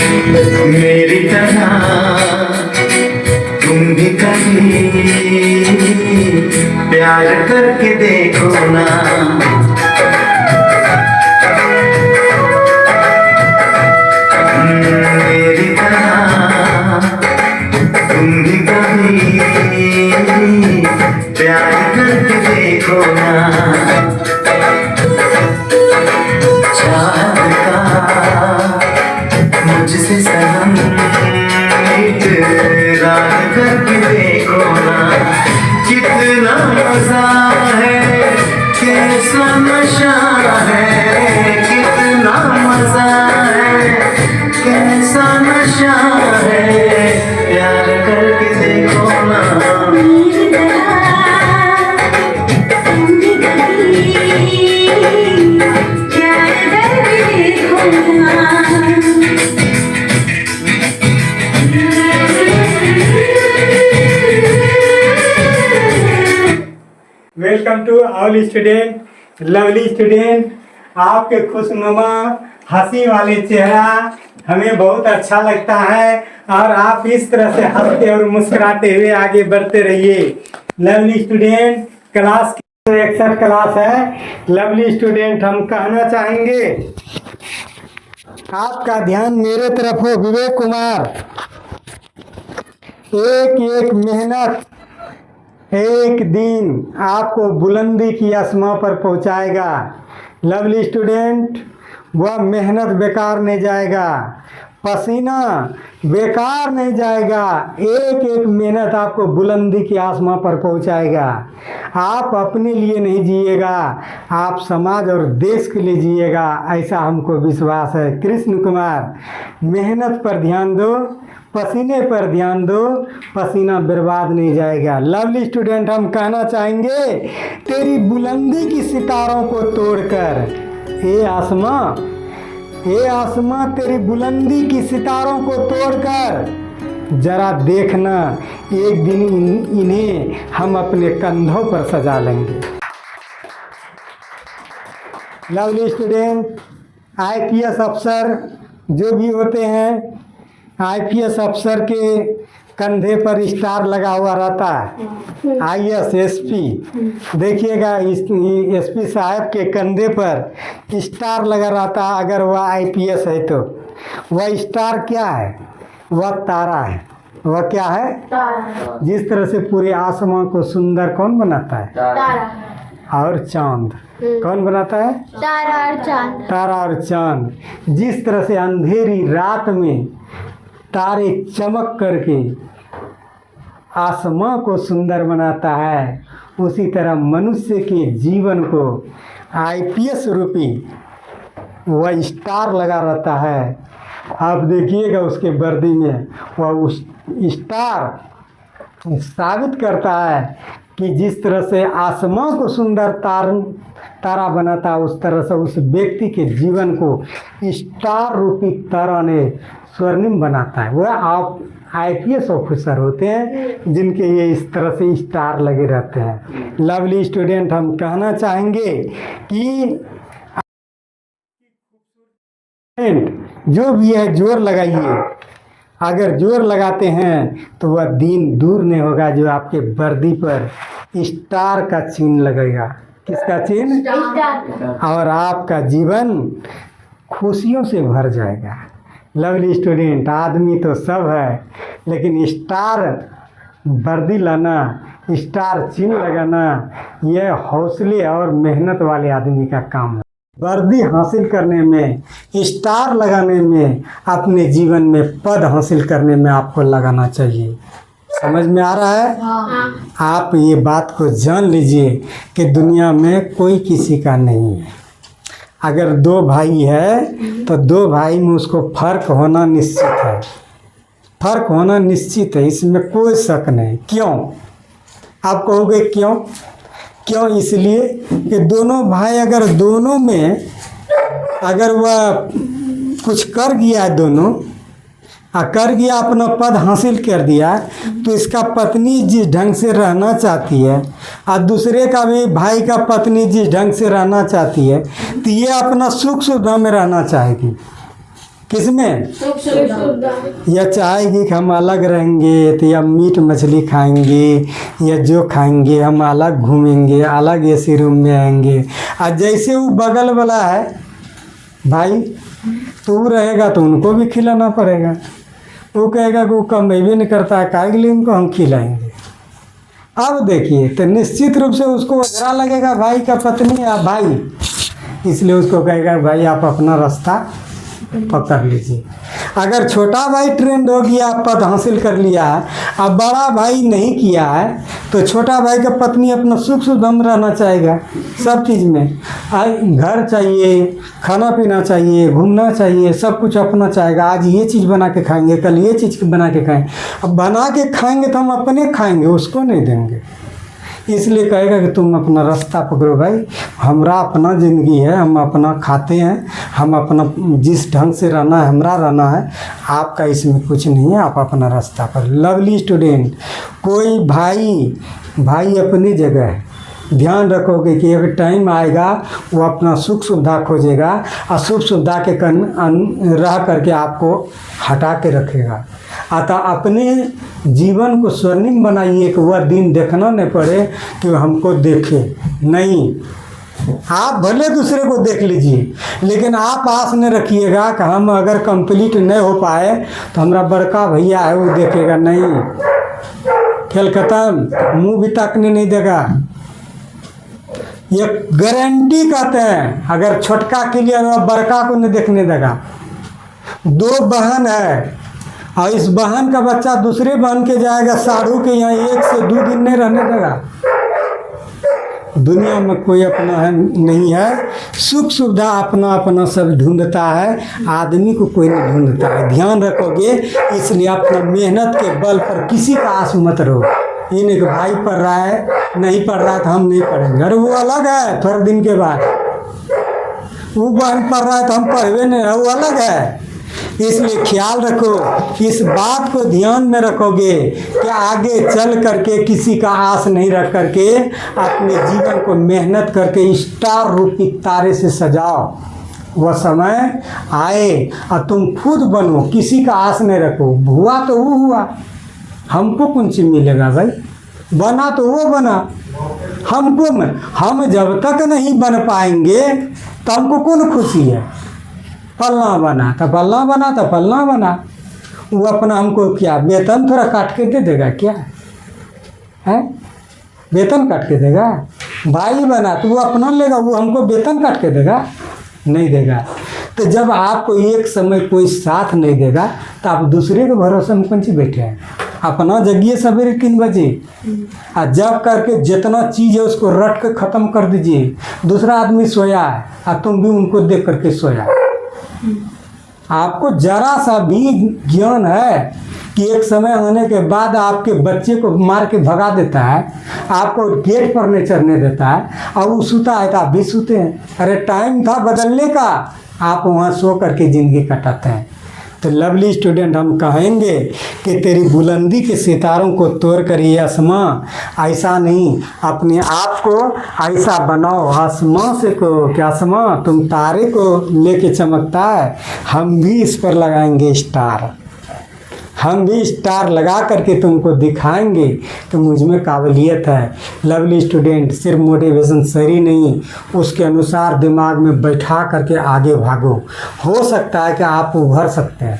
मेरी तरह तुम भी कभी प्यार करके देखो ना। मेरी तरह तुम भी कभी प्यार करके देखो ना। चाहत का मुझसे सनम इकरार करके देखो ना। कितना मजा है, कैसा नशा है, कितना मजा है, कैसा नशा है, प्यार करके देखो ना। Welcome to all student, lovely student. आपके खुशनुमा हंसी वाले चेहरा हमें बहुत अच्छा लगता है और आप इस तरह से हंसते और मुस्कुराते हुए आगे बढ़ते रहिए। लवली स्टूडेंट, क्लास की 61 क्लास है। लवली स्टूडेंट, हम कहना चाहेंगे आपका ध्यान मेरे तरफ हो। विवेक कुमार, एक एक मेहनत एक दिन आपको बुलंदी की आसमां पर पहुंचाएगा। लवली स्टूडेंट, वह मेहनत बेकार नहीं जाएगा, पसीना बेकार नहीं जाएगा। एक एक मेहनत आपको बुलंदी की आसमां पर पहुंचाएगा। आप अपने लिए नहीं जिएगा, आप समाज और देश के लिए जिएगा, ऐसा हमको विश्वास है। कृष्ण कुमार, मेहनत पर ध्यान दो, पसीने पर ध्यान दो, पसीना बर्बाद नहीं जाएगा। लवली स्टूडेंट, हम कहना चाहेंगे तेरी बुलंदी की सितारों को तोड़कर, हे आसमां तेरी बुलंदी की सितारों को तोड़कर जरा देखना, एक दिन इन्हें हम अपने कंधों पर सजा लेंगे। लवली स्टूडेंट, आईपीएस अफसर जो भी होते हैं, आईपीएस अफसर के कंधे पर स्टार लगा हुआ रहता है। आईएएस एसपी, देखिएगा एसपी साहब के कंधे पर स्टार लगा रहता है। अगर वह आईपीएस है तो वह स्टार क्या है? वह तारा है। वह क्या है? तारा। जिस तरह से पूरे आसमान को सुंदर कौन बनाता है? तारा। और चांद कौन बनाता है? तारा और चांद। तारा और चांद। जिस तरह से अंधेरी रात में तारे चमक करके आसमां को सुंदर बनाता है, उसी तरह मनुष्य के जीवन को आईपीएस रूपी वह स्टार लगा रहता है। आप देखिएगा उसके वर्दी में वह उस स्टार साबित करता है कि जिस तरह से आसमां को सुंदर तारा बनाता है, उस तरह से उस व्यक्ति के जीवन को स्टार रूपी तारा ने स्वर्णिम बनाता है। वह आप आईपीएस ऑफिसर होते हैं जिनके ये इस तरह से स्टार लगे रहते हैं। लवली स्टूडेंट, हम कहना चाहेंगे कि जो भी है जोर लगाइए। अगर जोर लगाते हैं तो वह दिन दूर नहीं होगा जो आपके वर्दी पर स्टार का चिन्ह लगेगा। किसका चिन्ह? और आपका जीवन खुशियों से भर जाएगा। लवली स्टूडेंट, आदमी तो सब है, लेकिन स्टार वर्दी लाना, स्टार चिन्ह लगाना, यह हौसले और मेहनत वाले आदमी का काम है। वर्दी हासिल करने में, स्टार लगाने में, अपने जीवन में पद हासिल करने में आपको लगाना चाहिए। समझ में आ रहा है? हाँ। आप ये बात को जान लीजिए कि दुनिया में कोई किसी का नहीं है। अगर दो भाई है तो दो भाई में उसको फर्क होना निश्चित है। फर्क होना निश्चित है, इसमें कोई शक नहीं। क्यों? आप कहोगे क्यों? क्यों? इसलिए कि दोनों भाई अगर दोनों में अगर वह कुछ कर गया, दोनों कर गया, अपना पद हासिल कर दिया, तो इसका पत्नी जिस ढंग से रहना चाहती है और दूसरे का भी भाई का पत्नी जिस ढंग से रहना चाहती है, तो ये अपना सुख सुविधा में रहना चाहेगी। किसमें? सुख सुविधा। यह चाहेगी कि हम अलग रहेंगे तो या मीट मछली खाएंगे या जो खाएंगे, हम अलग घूमेंगे, अलग एसी रूम में आएंगे। और जैसे वो बगल वाला है भाई, तो वो रहेगा तो उनको भी खिलाना पड़ेगा। वो कहेगा कि वो कमेबे नहीं करता है, काहे के लिए उनको हम खिलाएंगे। अब देखिए, तो निश्चित रूप से उसको अजरा लगेगा भाई का पत्नी या भाई, इसलिए उसको कहेगा भाई आप अपना रास्ता पकड़ लीजिए। अगर छोटा भाई ट्रेंड हो गया, पद हासिल कर लिया है, अब बड़ा भाई नहीं किया है, तो छोटा भाई का पत्नी अपना सुख सुधम रहना चाहेगा सब चीज़ में। घर चाहिए, खाना पीना चाहिए, घूमना चाहिए, सब कुछ अपना चाहेगा। आज ये चीज़ बना के खाएंगे, कल ये चीज़ बना के खाएंगे। अब बना के खाएंगे तो हम अपने खाएंगे, उसको नहीं देंगे। इसलिए कहेगा कि तुम अपना रास्ता पकड़ो भाई, हमरा अपना ज़िंदगी है, हम अपना खाते हैं, हम अपना जिस ढंग से रहना है हमरा रहना है, आपका इसमें कुछ नहीं है, आप अपना रास्ता पर। लवली स्टूडेंट, कोई भाई अपनी जगह है, ध्यान रखोगे कि एक टाइम आएगा वो अपना सुख सुविधा खोजेगा और सुख सुविधा के रह करके आपको हटा के रखेगा। अतः अपने जीवन को स्वर्णिम बनाइए कि वह दिन देखना नहीं पड़े कि हमको देखे नहीं। आप भले दूसरे को देख लीजिए, लेकिन आप आस नहीं रखिएगा कि हम अगर कंप्लीट नहीं हो पाए तो हमारा बड़का भैया है वो देखेगा। नहीं, खेल खत्म, मुँह भी ताकने नहीं देगा। ये गारंटी कहते हैं, अगर छोटका के लिए बड़का को नहीं देखने देगा। 2 बहन है और इस बहन का बच्चा दूसरे बहन के जाएगा साढ़ू के यहाँ 1 से 2 दिन नहीं रहने देगा। दुनिया में कोई अपना है नहीं है, सुख सुविधा अपना अपना सब ढूंढता है, आदमी को कोई नहीं ढूंढता है। ध्यान रखोगे, इसलिए अपना मेहनत के बल पर किसी का आस मत रहो। ये नहीं कि भाई पढ़ रहा है, नहीं पढ़ रहा है तो हम नहीं पढ़ेंगे, अरे वो अलग है। थोड़े दिन के बाद वो बहन पढ़ रहा है तो हम पढ़वे नहीं, वो अलग है। इसलिए ख्याल रखो, इस बात को ध्यान में रखोगे कि आगे चल करके किसी का आस नहीं रख करके अपने जीवन को मेहनत करके स्टार रूपी तारे से सजाओ। वह समय आए और तुम खुद बनो, किसी का आस नहीं रखो। हुआ तो वो हुआ, हमको कौन सी मिलेगा भाई, बना तो वो बना, हमको हम जब तक नहीं बन पाएंगे तो हमको कौन खुशी है। फलना बना तो फलना बना तो फलना बना, वो अपना हमको क्या वेतन थोड़ा काट के दे देगा क्या है? वेतन काट के देगा? भाई बना तो वो अपना लेगा, वो हमको वेतन काट के देगा? नहीं देगा। तो जब आपको एक समय कोई साथ नहीं देगा तो आप दूसरे के भरोसे में कौन सी बैठे हैं? अपना जगिए सवेरे 3 बजे और जब करके जितना चीज़ है उसको रट के ख़त्म कर दीजिए। दूसरा आदमी सोया है और तुम भी उनको देख करके सोया। आपको जरा सा भी ज्ञान है कि एक समय होने के बाद आपके बच्चे को मार के भगा देता है, आपको गेट पर नहीं चढ़ने देता है और वो सूता है तो आप भी सूते हैं। अरे टाइम था बदलने का, आप वहाँ सो करके ज़िंदगी कटाते हैं। तो लवली स्टूडेंट, हम कहेंगे कि तेरी बुलंदी के सितारों को तोड़ कर ये आसमां, ऐसा नहीं, अपने आप को ऐसा बनाओ आसमां से को कि आसमां तुम तारे को लेके चमकता है, हम भी इस पर लगाएंगे स्टार, हम भी स्टार लगा करके तुमको दिखाएंगे कि मुझ में काबिलियत है। लवली स्टूडेंट, सिर्फ मोटिवेशन सही नहीं, उसके अनुसार दिमाग में बैठा करके आगे भागो। हो सकता है कि आप उभर सकते हैं,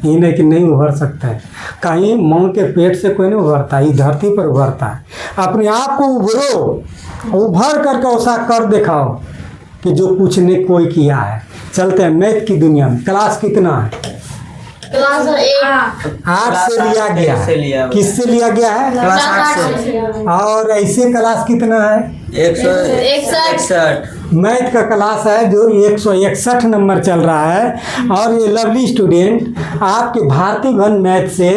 ये नहीं कि नहीं उभर सकते हैं। कहीं माँ के पेट से कोई नहीं उभरता, ये धरती पर उभरता है। अपने आप को उभरो, उभर करके ऐसा कर दिखाओ कि जो कुछ नहीं कोई किया है। चलते हैं मैथ की दुनिया में। क्लास कितना है? क्लास 8 से लिया गया है। किससे लिया गया है? क्लास 8 से। और ऐसे क्लास कितना है? 161। मैथ का क्लास है जो 161 नंबर चल रहा है। और ये लवली स्टूडेंट, आपके भारतीय घन मैथ से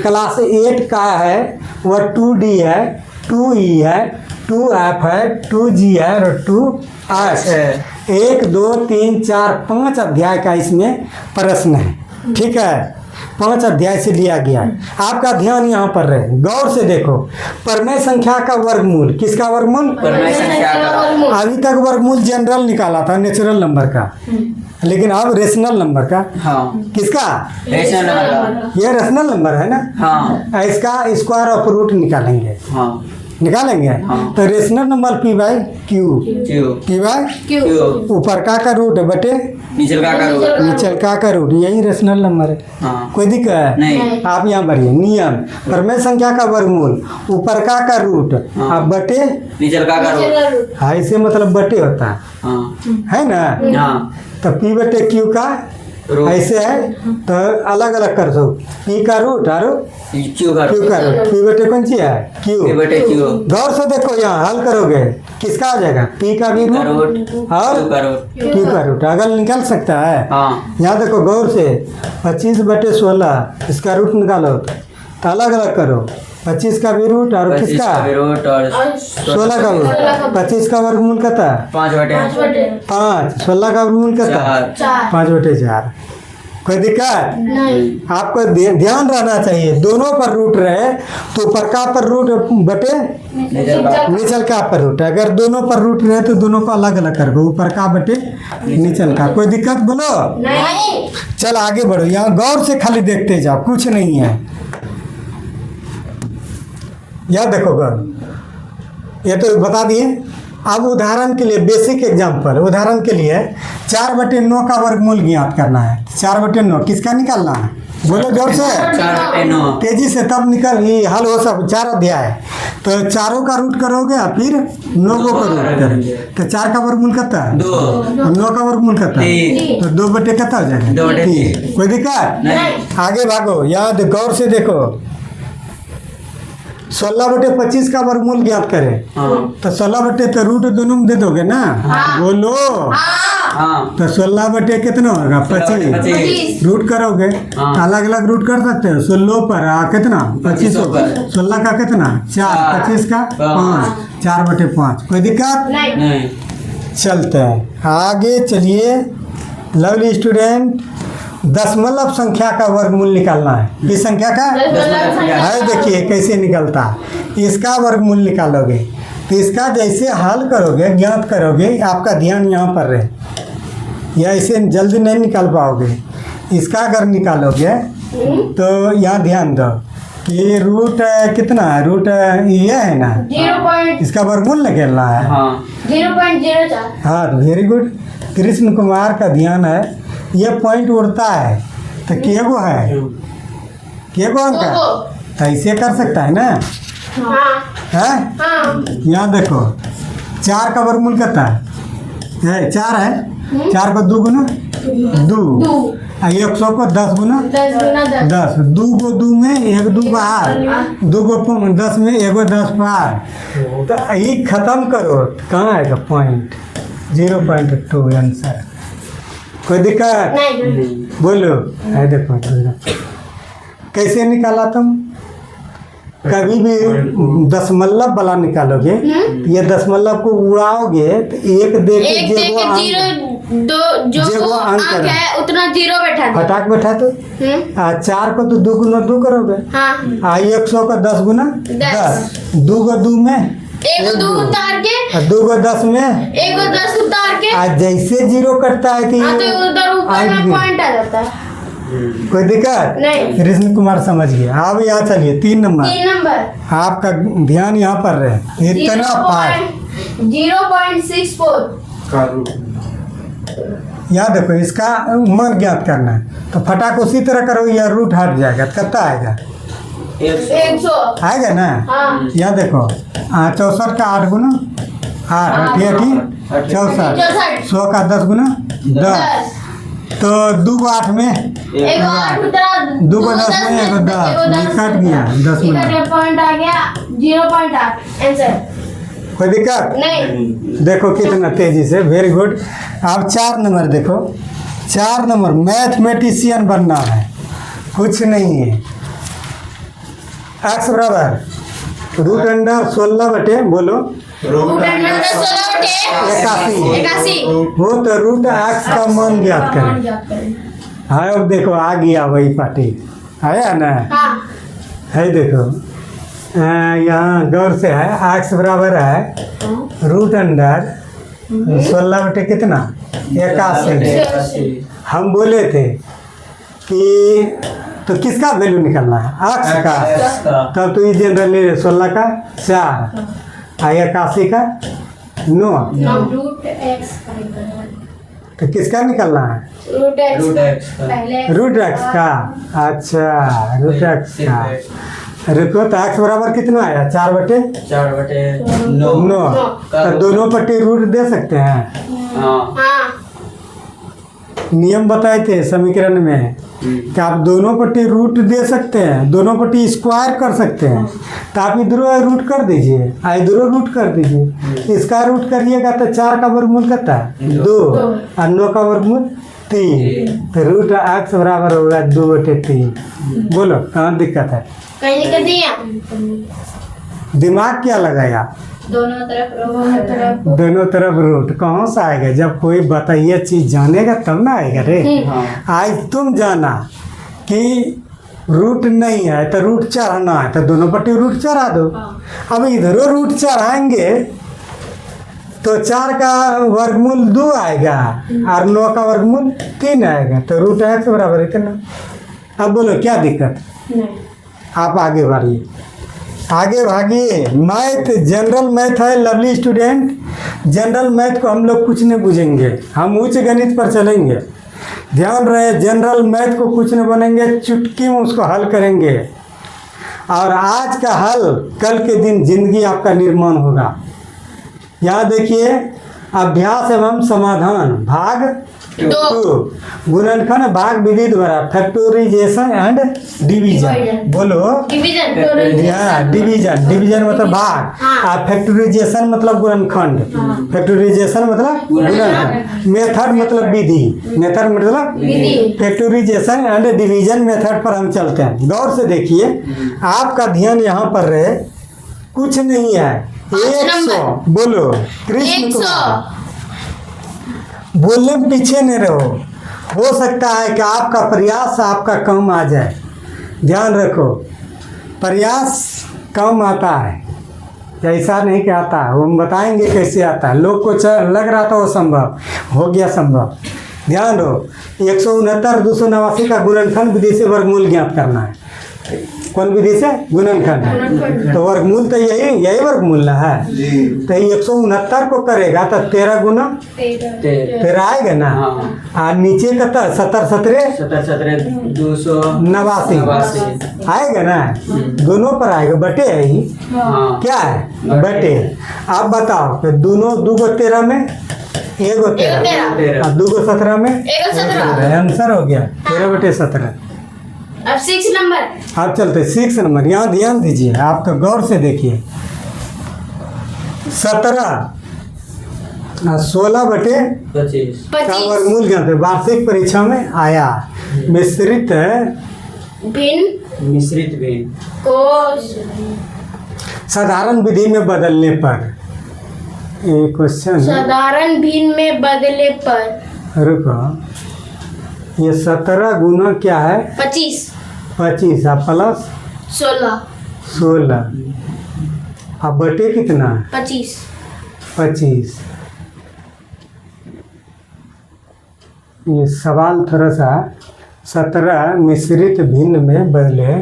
क्लास 8 का है, वह 2D है, 2E है, 2F है, 2G है और 2H है। 1 2 3 4 5 अध्याय का इसमें प्रश्न है। ठीक है, 5 अध्याय से लिया गया है। आपका ध्यान यहाँ पर रहे, गौर से देखो। परमेय संख्या का वर्गमूल, किसका वर्गमूल? परमेय संख्या का। अभी तक वर्गमूल जनरल निकाला था, नेचुरल नंबर का, लेकिन अब रेशनल नंबर का। हाँ, किसका? रेशनल नंबर का। ये रेशनल नंबर है ना। हाँ इसका स्क्वायर ऑफ रूट निकालेंगे, हाँ निकालेंगे। हाँ। तो rational number P by Q, Q P by क्यों? क्यू ऊपर का रूट बटे नीचल का रूट। नीचल का रूट, यही रेशनल नंबर है। हाँ कोई दिक्कत है? नहीं। आप यहाँ भरिए नियम, परमेय संख्या का वर्गमूल ऊपर का रूट हाँ। आप बटे, नीचल का रूट। हाँ इसे मतलब बटे होता हाँ है ना। हाँ तो पी बटे क्यू का रूट। ऐसे है, तो अलग अलग कर दो। पी का रूट और क्यू का क्यू रूट। का रूट, पी बटे कौन सी है? क्यू। क्यू बटे क्यू गौर से देखो, यहाँ हल करोगे किसका आ जाएगा? पी का भी का रूट रूट और क्यू का रूट। क्यू का रूट, अगल निकाल सकता है। हाँ यहाँ देखो गौर से, 25 बटे 16 इसका रूट निकालो, तो अलग अलग करो। 25 का भी रूट और 25 किसका? का भी रूट और 16 का रूट। 25 का वर्गमूल कितना? 5 बटे 5। 16 का वर्गमूल कितना? 4। 5 बटे 4। कोई दिक्कत? नहीं। आपको ध्यान रहना चाहिए, दोनों पर रूट रहे तो ऊपर का पर रूट बटे नीचल का पर रूट। अगर दोनों पर रूट रहे तो दोनों को अलग अलग कर दो, ऊपर का बटे नीचल का। कोई दिक्कत बोलो? नहीं। चल आगे बढ़ो, यहाँ गौर से खाली देखते जाओ, कुछ नहीं है। यह देखो गौर, ये तो बता दिए। अब उदाहरण के लिए, बेसिक एग्जाम्पल, उदाहरण के लिए 4 बटे 9 का वर्गमूल ज्ञात करना है। 4 बटे 9 किसका निकालना है? बोलो जोर से, 4 बटे 9। तेजी से, तब निकल ये हल हो सब। 4 अध्याय, तो चारों का रूट करोगे फिर 9 को रूट करोगे, तो 4 का वर्गमूल कितना है? 2। 9 का वर्गमूल कितना है? 3। तो 2 बटे कितना हो जाएगा? 2 बटे 3। कोई दिक्कत? नहीं। आगे भागो, याद गौर से देखो। 16 बटे 25 का वर्गमूल ज्ञात करें, हाँ तो 16 बटे तो रूट दोनों में दे दोगे ना। बोलो। हाँ। तो 16 बटे कितना होगा? 25। 25। रूट करोगे, हाँ। अलग अलग रूट कर सकते हो। 16 पर कितना? 25 पर। 16 का कितना? 4। 25 का 5। 4 बटे 5। कोई दिक्कत? नहीं। नहीं। चलते हैं आगे, चलिए। लवली स्टूडेंट, दशमलव संख्या का वर्गमूल निकालना है। किस संख्या का? है, देखिए कैसे निकलता है। इसका वर्गमूल निकालोगे तो इसका जैसे हल करोगे, ज्ञात करोगे, आपका ध्यान यहाँ पर रहे, या इसे जल्दी नहीं निकाल पाओगे। इसका अगर निकालोगे तो यहाँ ध्यान दो कि रूट कितना है? रूट ये है ना, 0.04। इसका वर्गमूल निकालना है। हाँ 0.04। हाँ, तो वेरी गुड। कृष्ण कुमार का ध्यान है, ये पॉइंट उड़ता है तो केगो है, केगो अंक है, तो ऐसे कर सकता है ना। हाँ। है, हाँ। यहाँ देखो 4 का वर्गमूल कितना है? 4 है। 4 को 2 गुना 2, 100 को 10 गुना 10 गुना 10। 10। 2 को 2 में 1 2 बाहर, 2 को 10 में 1 10 बाहर। तो यही खत्म करो, कहाँ आएगा पॉइंट? 0.2 आंसर। कोई दिक्कत? नहीं। बोलो। है देखो कैसे निकाला तुम? कभी भी दशमलव वाला निकालोगे, ये दशमलव को उड़ाओगे तो एक दे के एक जेगो अंक, जीरो दो जो जेगो अंक अंक है उतना जीरो बैठा दो। फटाक बैठा तो। 4 को तो 2 गुना 2 करोगे, हाँ। 100 को 10 गुना 10। 2 को 2 में एक 2 उतार के, 2 को 10 में, एक 10 उतार के, आज जैसे जीरो कटता है कि हाँ, तो उधर ऊपर में पॉइंट आ जाता है। कोई दिक्कत? नहीं। कृष्ण कुमार समझ गया। अब यहाँ चलिए 3 नंबर। 3 नंबर, आपका ध्यान यहाँ पर रहे, इतना पार। 0.64। यहाँ देखो, इसका मान ज्ञात करना है तो फटाक उसी तरह करो, यह रूट हट जाएगा, कितना आएगा? 100। आएगा ना। हाँ। यहाँ देखो 64 का 8 गुना 8, 8 64, 100 का 10 गुना 10, तो 2 को 8 में, एक 8 उतारा, 2 को 10 में 1 10 कट गया 10 में। पॉइंट आ गया 0.8 आंसर। कोई दिक्कत? नहीं। देखो कितना तेजी से, वेरी गुड। अब 4 नंबर देखो, 4 नंबर मैथमेटिशियन बनना है, कुछ नहीं है। एक्स बराबर रूट अंडर 16 बटे, बोलो, रूट अंडर 16 बटे 81। वो तो रूट एक्स का मान ज्ञात करें। हाँ, अब देखो आ गया वही पार्टी। आया ना? हाँ है देखो यहाँ गौर से है एक्स बराबर है रूट अंडर 16 बटे कितना 81। हम बोले थे कि तो किसका वैल्यू निकलना है एक्स का, तब तो ये जनरली 16 का 4 और 81 का 9, रूट एक्स तो किसका निकलना है रूट एक्स रूट एक्स का। पहले रूट एक्स का। अच्छा रूट एक्स का रुको तो एक्स बराबर कितना आया 4 बटे 4/9। 9, तो दोनों पट्टी रूट दे सकते हैं। हाँ। हाँ नियम बताए थे समीकरण में कि आप दोनों पट्टी रूट दे सकते हैं, दोनों पट्टी स्क्वायर कर सकते हैं, तो आप इधरों रूट कर दीजिए इधरों रूट कर दीजिए। इसका रूट करिएगा तो 4 का वर्गमूल कितना है 2 और 9 का वर्गमूल 3, तो रूट एक्स बराबर होगा 2/3। बोलो कहाँ दिक्कत है? कहीं दिक्कत नहीं है। दिमाग क्या लगाया? दोनों तरफ दोनों तरफ रूट कहाँ से आएगा? जब कोई बताइए चीज जानेगा तब ना आएगा रे। हाँ। आज तुम जाना कि रूट नहीं है तो रूट चढ़ाना है, तो दोनों पट्टी रूट चढ़ा दो। अब इधरों रूट चढ़ाएंगे तो 4 का वर्गमूल 2 आएगा और 9 का वर्गमूल 3 आएगा, तो रूट एक्स बराबर इतना। अब बोलो क्या दिक्कत? आप आगे बढ़िए, आगे भागिए। मैथ जनरल मैथ है लवली स्टूडेंट। जनरल मैथ को हम लोग कुछ नहीं बुझेंगे, हम उच्च गणित पर चलेंगे। ध्यान रहे जनरल मैथ को कुछ नहीं बनेंगे, चुटकी में उसको हल करेंगे और आज का हल कल के दिन जिंदगी आपका निर्माण होगा। यहाँ देखिए अभ्यास एवं समाधान भाग 2 गुणनखंड भाग विधि द्वारा फैक्टोराइजेशन एंड डिवीजन। बोलो डिवीजन यहाँ डिवीजन मतलब भाग हाँ। और फैक्टराइजेशन मतलब गुणनखंड। फैक्टराइजेशन मतलब गुणनखंड, मेथड मतलब विधि, मेथड मतलब विधि। फैक्टराइजेशन एंड डिवीजन मेथड पर हम चलते हैं। गौर से देखिए आपका ध्यान यहाँ पर रहे, कुछ नहीं है 100। बोलो कृष्ण 100 कुमार, बोलने में पीछे नहीं रहो। हो सकता है कि आपका प्रयास आपका कम आ जाए, ध्यान रखो प्रयास कम आता है, ऐसा नहीं कि आता है, हम बताएंगे कैसे आता है। लोग को लग रहा था वो संभव हो गया, संभव। ध्यान रहो 169 289 का गुणनखंड विधि से वर्गमूल ज्ञात करना है। कौन विधि से? गुणनखंड। तो वर्गमूल तो यही वर्गमूल ना है, तो 169 को करेगा तो 13 गुना 13 आएगा ना। और नीचे का 70 17 289 आएगा ना, दोनों पर आएगा, बटे है ही। क्या है? बटे। आप बताओ कि दोनों 2 को 13 में 1 को 13 और 2 को 17 में 1 को 17। आंसर हो गया 13/17। अब 6 नंबर आप चलते 6 नंबर। यहाँ ध्यान दीजिए, आप तो गौर से देखिए 17 16/25 का 25 वर्गमूल ज्ञात है। वार्षिक परीक्षा में आया। मिश्रित भिन्न मिश्रित भिन्न को साधारण विधि में बदलने पर, ये क्वेश्चन साधारण भिन्न में बदले पर रुको, ये 17 गुना क्या है 25 25 और प्लस 16 अब बटे कितना है 25 ये सवाल थोड़ा सा 17 मिश्रित भिन्न में बदले।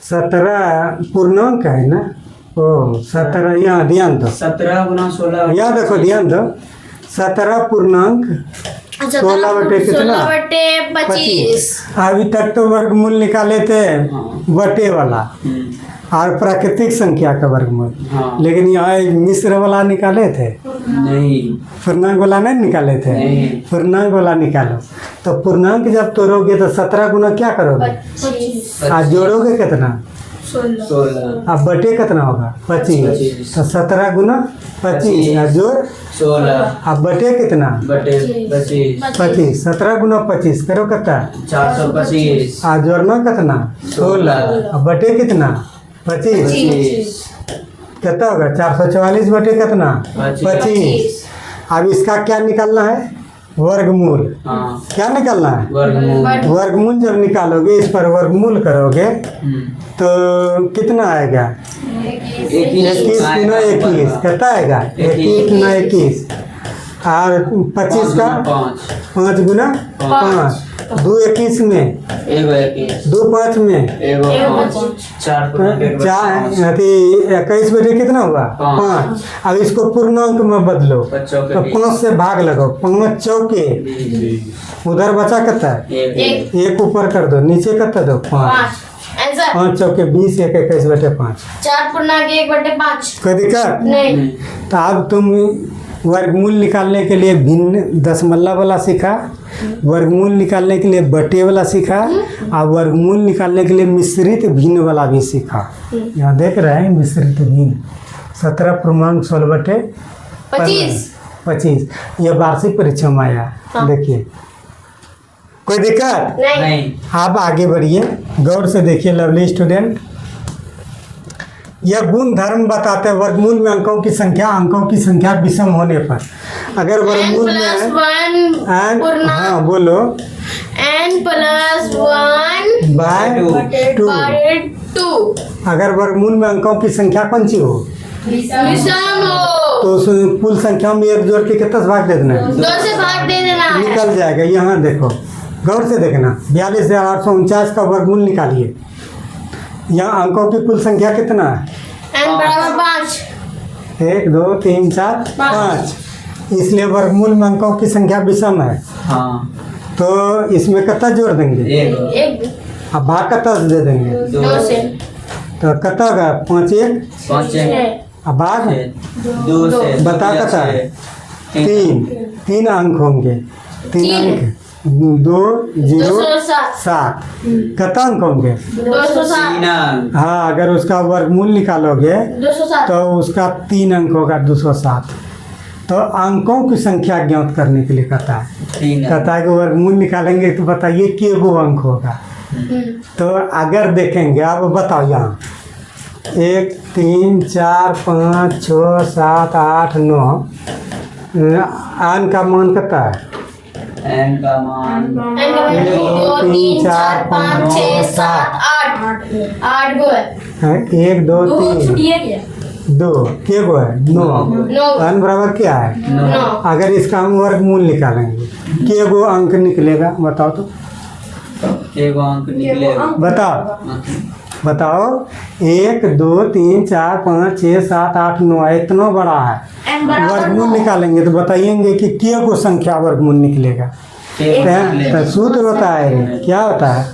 17 पूर्णांक है ना, ओ 17 यहाँ ध्यान दो, 17 गुना 16 यहाँ देखो ध्यान दो 17 पूर्णांक 16 बटे कितना 16/25 अभी तक तो वर्गमूल निकाले थे बटे वाला और प्राकृतिक संख्या का वर्गमूल, हाँ। लेकिन यहाँ एक मिश्र वाला निकाले थे, नहीं पूर्णांक वाला नहीं निकाले थे। नहीं। पूर्णांक वाला निकालो, तो पूर्णांक जब तोड़ोगे तो 17 गुना क्या करोगे 25 आज जोड़ोगे कितना 16 अब बटे कितना होगा 25, तो 17 गुना 25 और जोड़ 16 अब बटे कितना बटे 25 25, 17 गुना 25 करो कितना 425 आज जोड़ना कितना 16 अब बटे कितना 25 कितना होगा 444 बटे कितना 25। अब इसका क्या निकालना है वर्गमूल हाँ क्या निकालना है? वर्गमूल वर्गमूल जब निकालोगे, इस पर वर्गमूल करोगे तो कितना आएगा? 21 गुना 21 कितना आएगा? 21 गुना 21 और 25 का 5 गुना 5 2 21 में, एगो 21 2 5 में, एगो 4 चार अथी 21 बटे कितना हुआ? 5। अब इसको पूर्णांक में बदलो बच्चों के तो 5 से भाग लगाओ, 5 चौके, उधर बचा कितना है? एक 1 ऊपर कर दो, नीचे कितना दो? 5। 5 आंसर 5 चौके 20, 1 21 बटे 5। 4 पूर्णांक 1 बटे 5 कोई दिक्कत? नहीं। तो अब तुम वर्गमूल निकालने के लिए भिन्न दशमलव वाला सीखा, वर्गमूल निकालने के लिए बटे वाला सीखा, और वर्गमूल निकालने के लिए मिश्रित भिन्न वाला भी सीखा। यहाँ देख रहे हैं मिश्रित भिन्न 17 पूर्णांक 16 बटे 25। ये वार्षिक परीक्षा में आया। हाँ। देखिए कोई दिक्कत? नहीं। आप आगे बढ़िए, गौर से देखिए लवली स्टूडेंट। यह गुण धर्म बताते हैं वर्गमूल में अंकों की संख्या विषम होने पर। अगर वर्गमूल में n+1 हाँ बोलो n+1 बाय 2, बटे 2 अगर वर्गमूल में अंकों की संख्या कौन सी हो विषम हो तो उस कुल संख्या में एक जोड़ के कितना से भाग दे देना है? 2 से भाग दे देना है। निकल जाएगा। यहाँ देखो गौर से देखना, 42,849 का वर्गमूल निकालिए। यहाँ अंकों की कुल संख्या कितना है? n बराबर 5 1 2 3 4 5, इसलिए वर्गमूल में अंकों की संख्या विषम है। हाँ तो इसमें कितना जोड़ देंगे? एगो 1 अब भाग कितना से दे देंगे? 2 से तो कितना होगा? 5 1, 5 अब भाग 2 से बता कितना है? 3 अंक होंगे, 3 अंक 2 0 207 7 कितना अंक होंगे? 207 हाँ, अगर उसका वर्गमूल निकालोगे 207 तो उसका 3 अंक होगा 207। तो अंकों की संख्या ज्ञात करने के लिए कहता है कि वर्गमूल निकालेंगे तो बताइए कि वो अंक होगा। तो अगर देखेंगे, अब बताओ यहाँ 1 3 4 5 6 7 8 9 आन का मान कितना है? n का मान 2 3 4 5 6 7 8 गो है। 1 2 3 छुट्टिए क्या 2 के गो है? 9। 9 n बराबर क्या है? 9 अगर इसका हम वर्गमूल निकालेंगे के गो अंक निकलेगा? बताओ तो, एगो अंक निकलेगा। बताओ 1 2 3 4 5 6 7 8 9 इतना बड़ा है। n बराबर वर्गमूल निकालेंगे तो बताइएंगे कि के को संख्या वर्गमूल निकलेगा। तो सूत्र बताए क्या होता है?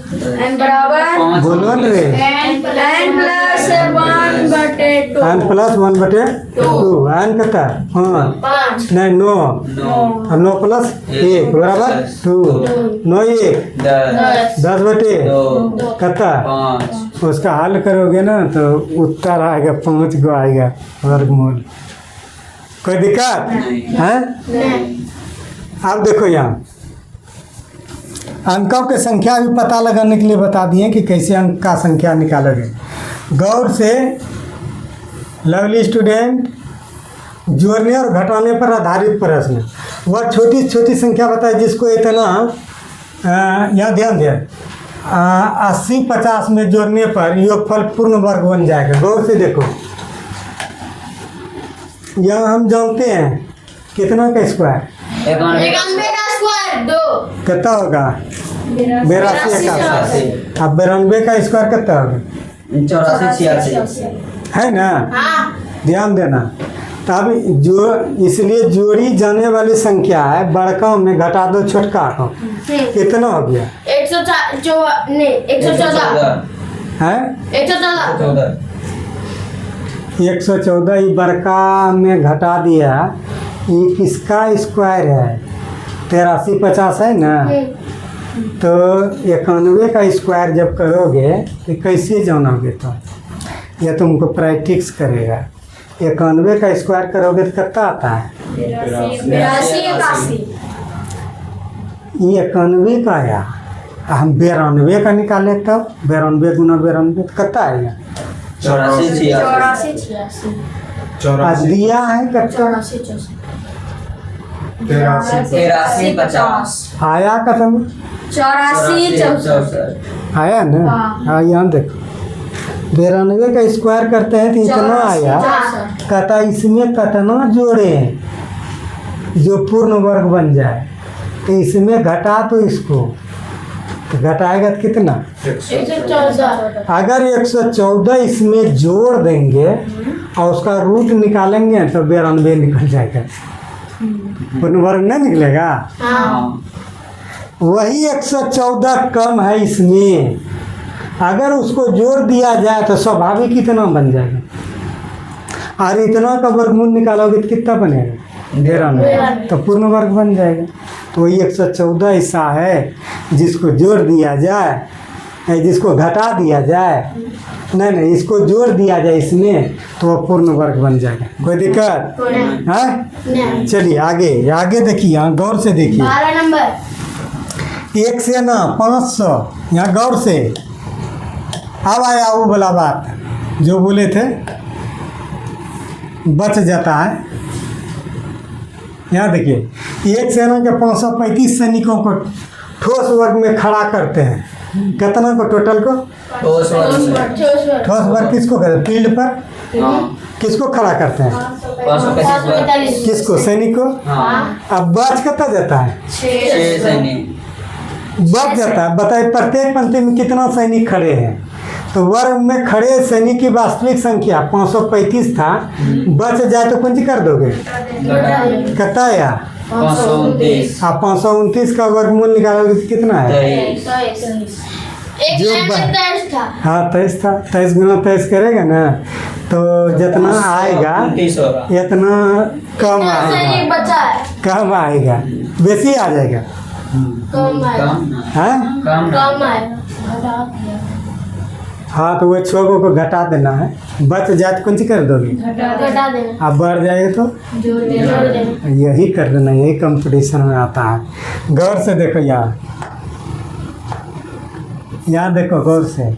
n बराबर बोलो न रे। n+1 बटे 2 n + 1 बटे 2 n कितना? 5 नहीं 9 और 9 + 1 बराबर 2 9 1 10 बटे कितना? 5 उसका हल करोगे ना तो उत्तर आएगा 5 गो आएगा वर्गमूल। कोई दिक्कत है? अब देखो यहाँ अंकों की संख्या भी पता लगाने के लिए बता दिए कि कैसे अंक का संख्या निकालोगे। गौर से लवली स्टूडेंट, जोड़ने और घटाने पर आधारित प्रश्न, वह छोटी छोटी संख्या बताए जिसको इतना यहाँ ध्यान दें 80 50 में जोड़ने पर योगफल पूर्ण वर्ग बन जाएगा। गौर से देखो, यहाँ हम जानते हैं कितना का स्क्वायर? 91 का स्क्वायर 2 कितना होगा? 82 का। अब 92 का स्क्वायर कितना होगा? 84 86 है ना? हाँ ध्यान देना। तब जो इसलिए जोड़ी जाने वाली संख्या है, बड़का में घटा दो छोटका को, कितना हो गया? 114 है 114 114। ये बड़का में घटा दिया, ये किसका स्क्वायर है? 83 50 है ना? तो 91 का स्क्वायर जब करोगे तो कैसे जानोगे? तो यह तुमको प्रैक्टिस करेगा। 91 का स्क्वायर करोगे तो कितना आता है? 82 ये 91 का आया, हम 92 का निकाले तब 92 गुना 92 कितना आएगा? 84 आज दिया है कितना? 83 50 आया कसम 84 64 आया ना। हाँ यहाँ देखो 92 का स्क्वायर करते हैं तो इतना आया। कहता इसमें कितना जोड़े हैं जो पूर्ण वर्ग बन जाए, तो इसमें घटा तो इसको, तो घटाएगा तो कितना? 114 अगर 114 इसमें जोड़ देंगे और उसका रूट निकालेंगे तो 92 निकल जाएगा, पूर्ण वर्ग नहीं निकलेगा। हाँ वही 114 कम है इसमें, अगर उसको जोड़ दिया जाए तो स्वाभाविक कितना बन जाएगा। और इतना का वर्गमूल निकालोगे तो कितना बनेगा? 92, तो पूर्ण वर्ग बन जाएगा। तो वही 114 ऐसा है जिसको जोड़ दिया जाए, जिसको घटा दिया जाए, नहीं इसको जोड़ दिया जाए इसमें तो वह पूर्ण वर्ग बन जाएगा। कोई दिक्कत है? नहीं। चलिए आगे आगे देखिए, यहाँ गौर से देखिए। 12 नंबर 1 से ना 500, यहाँ गौर से। अब आया वो वाला बात जो बोले थे बच जाता है। यहाँ देखिए 1 सेना के 535 सैनिकों को ठोस वर्ग में खड़ा करते हैं। कितना को टोटल को? ठोस वर्ग ठोस वर्ग किसको कहते हैं? फील्ड पर हाँ किसको खड़ा करते हैं? 535 वर्ग किसको? सैनिक को। हाँ अब बच कितना जाता है? 6 सैनिक बच जाता है। बताइए प्रत्येक पंक्ति में कितना सैनिक खड़े हैं? तो वर्ग में खड़े सैनिक की वास्तविक संख्या 535 था, बच जाए तो कुंजी कर दोगे कितना आया? 529 आप 529 का वर्गमूल निकालोगे तो कितना है? 23 एक जो लाइन में 23 था। हाँ 23 था। 23 गुना 23 करेगा ना तो जितना आएगा 29 होगा। इतना कम सैनिक आएगा, बचा है। कम आएगा, बेसी आ जाएगा। कम आएगा। हाँ कम आएगा। हाँ तो वो 6 को घटा देना है, बच जाए तो कुंजी कर दोगे, घटा देना। अब बढ़ जाएगा तो जोड़ देना। यही कर देना, यही कंपटीशन में आता है। गौर से देखो यहाँ, यहाँ देखो गौर से।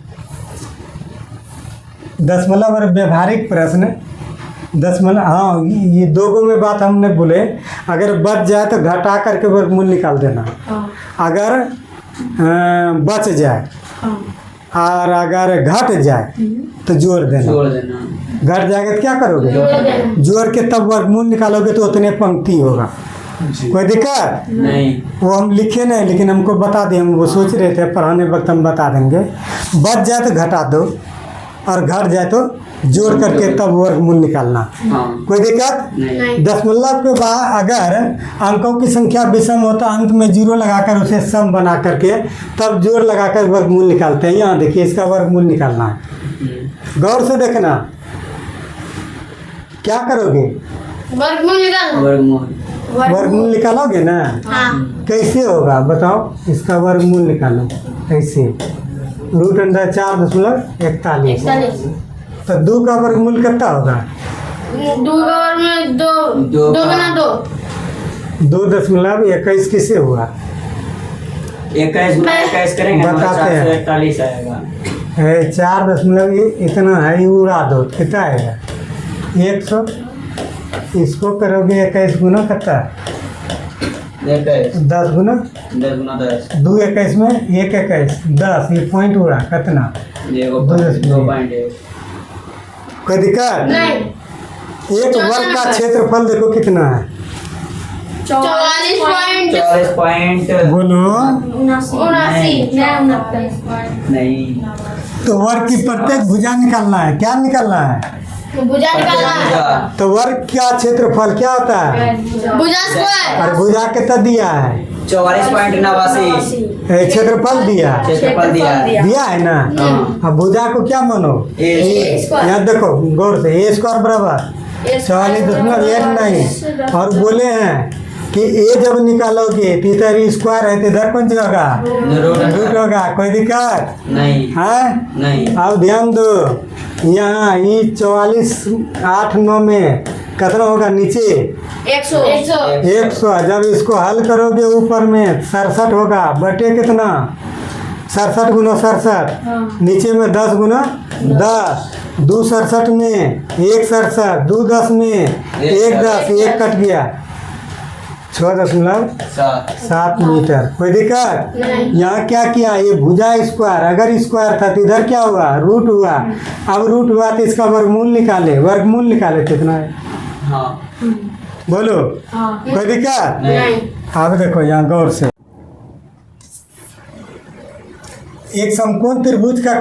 दशमलव और व्यवहारिक प्रश्न, दशमलव, हाँ ये दो गो में बात हमने बोले, अगर बच जाए तो घटा करके वर्गमूल निकाल देना, अगर बच जाए और अगर घट जाए तो जोड़ देना। जोड़ देना। घट जाएगा तो क्या करोगे? जोड़ देना। जोड़ के तब वर्गमूल निकालोगे तो उतने पंक्ति होगा। कोई दिक्कत? नहीं वो हम लिखे नहीं, लेकिन हमको बता दें, हम वो सोच रहे थे पढ़ाने वक्त हम बता देंगे। बच जाए तो घटा दो और घट जाए तो जोड़ करके तब वर्गमूल निकालना। हाँ कोई दिक्कत? नहीं दशमलव के बाद अगर अंकों की संख्या विषम हो तो अंत में जीरो लगाकर उसे सम बना करके तब जोड़ लगाकर वर्गमूल निकालते हैं। यहाँ देखिए इसका वर्गमूल निकालना है, गौर से देखना। क्या करोगे? वर्गमूल निकालना। वर्गमूल वर्गमूल निकालोगे ना? हाँ। कैसे होगा बताओ? इसका वर्गमूल निकालो कैसे? √4.41। 41। तो 2 का वर्गमूल कितना होगा? 2 का वर्ग में 2 दो 2 का। गुना 2 2.21 किसे हुआ? 21 गुना 21 करेंगे तो बताते हैं। 441 आएगा। 4 इतना है, ये उड़ा दो, कितना आएगा? 100। इसको करोगे 21 गुना कितना? 10 गुना 10 गुना 10 2 21 में 1 21 10, ये पॉइंट उड़ा कितना? देखो 2.1 कोई दिक्कत? नहीं। एक वर्ग का क्षेत्रफल देखो कितना है? 44 पॉइंट बोलो। 79 नहीं तो वर्ग की प्रत्येक भुजा निकालना है। क्या निकालना है? भुजा निकालना है। तो वर्ग का क्षेत्रफल क्या होता है? भुजा स्क्वायर। और भुजा कितना दिया है? 44.89 क्षेत्रफल दिया है। क्षेत्रफल दिया है ना? हाँ। अब भुजा को क्या मानो? ए यहाँ देखो गौर से, a स्क्वायर बराबर 44.89। और बोले हैं कि a जब निकालोगे तो इधर स्क्वायर है तो इधर कौन सी होगा? रूट होगा। कोई दिक्कत नहीं है? नहीं अब ध्यान दो, यहाँ ये 44 8 9 में कितना होगा? नीचे 100 100। जब इसको हल करोगे ऊपर में 67 होगा, बटे कितना? 67 गुना 67। नीचे में 10 गुना 10, 2 67 में 1 67, 2 10 में 1 10, 1 कट गया। 6.7 मीटर। कोई दिक्कत? नहीं। यहाँ क्या किया, ये भुजा स्क्वायर, अगर स्क्वायर था तो इधर क्या हुआ, रूट हुआ। अब रूट हुआ तो इसका वर्गमूल निकाले कितना है, हाँ बोलो। हाँ। कोई दिक्कत? नहीं। अब देखो यहाँ गौर से, एक समकोण त्रिभुज का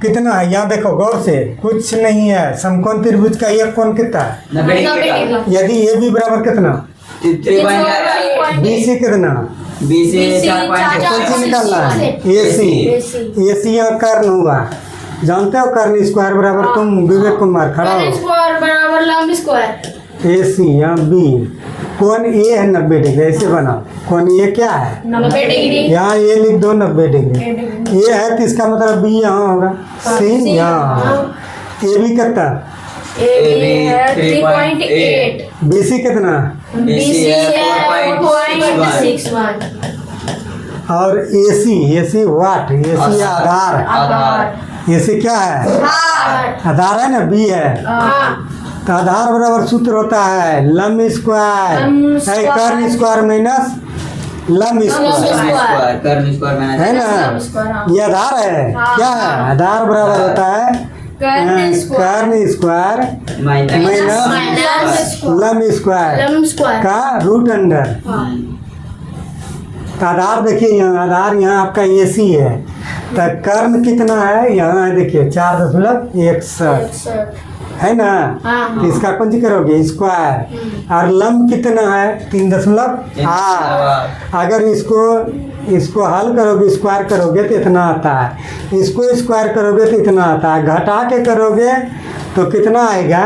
कितना है, यहाँ देखो गौर से, कुछ नहीं है। समकोण त्रिभुज का एक कोण कितना है, 90 डिग्री। यदि ए बी बराबर कितना, 3.8 बी सी कितना, बी से 4.8 कौन सी निकालना है, ए सी यहाँ कर्ण हुआ, जानते हो कर्ण स्क्वायर बराबर, तुम विवेक कुमार खड़ा कर्ण हो, स्क्वायर बराबर लंब स्क्वायर। ए सी यहाँ बी, कौन ए है 90 डिग्री, ऐसे बनाओ, कौन ए क्या है, 90 डिग्री। यहाँ ए लिख दो 90 डिग्री, ए है तो इसका मतलब बी यहाँ होगा, सी यहाँ, ए बी कितना, ए है 3.8, बी सी कितना, BC है 4.61, और ए सी वाट, ए सी आधार, आधार। ए सी क्या है, आधार है ना, बी है। हाँ। तो आधार बराबर सूत्र होता है लंब स्क्वायर, कर्ण स्क्वायर माइनस लंब स्क्वायर, कर्ण स्क्वायर में है ना, ये आधार है। हाँ। क्या है, आधार बराबर होता है कर्ण स्क्वायर माइनस लंब स्क्वायर का रूट अंडर। तो आधार देखिए, यहाँ आधार, यहाँ आपका ए सी है, तो कर्ण कितना है, यहाँ है देखिए 4.61 है ना, हाँ। तो इसका कौन सी करोगे, स्क्वायर, और लंब कितना है 3.8। अगर इसको हल करोगे, स्क्वायर करोगे तो इतना आता है, इसको स्क्वायर करोगे तो इतना आता है, घटा के करोगे तो कितना आएगा,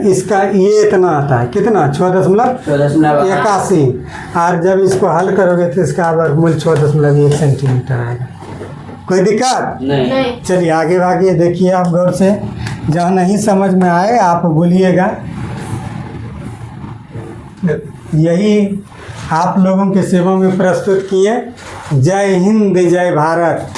इसका ये इतना आता है, कितना 6.81, और जब इसको हल करोगे तो इसका वर्गमूल 6.1 सेंटीमीटर आएगा। कोई दिक्कत नहीं। चलिए आगे भागे, देखिए आप गौर से, जहाँ नहीं समझ में आए आप बोलिएगा। यही आप लोगों के सेवा में प्रस्तुत किए। जय हिंद, जय भारत।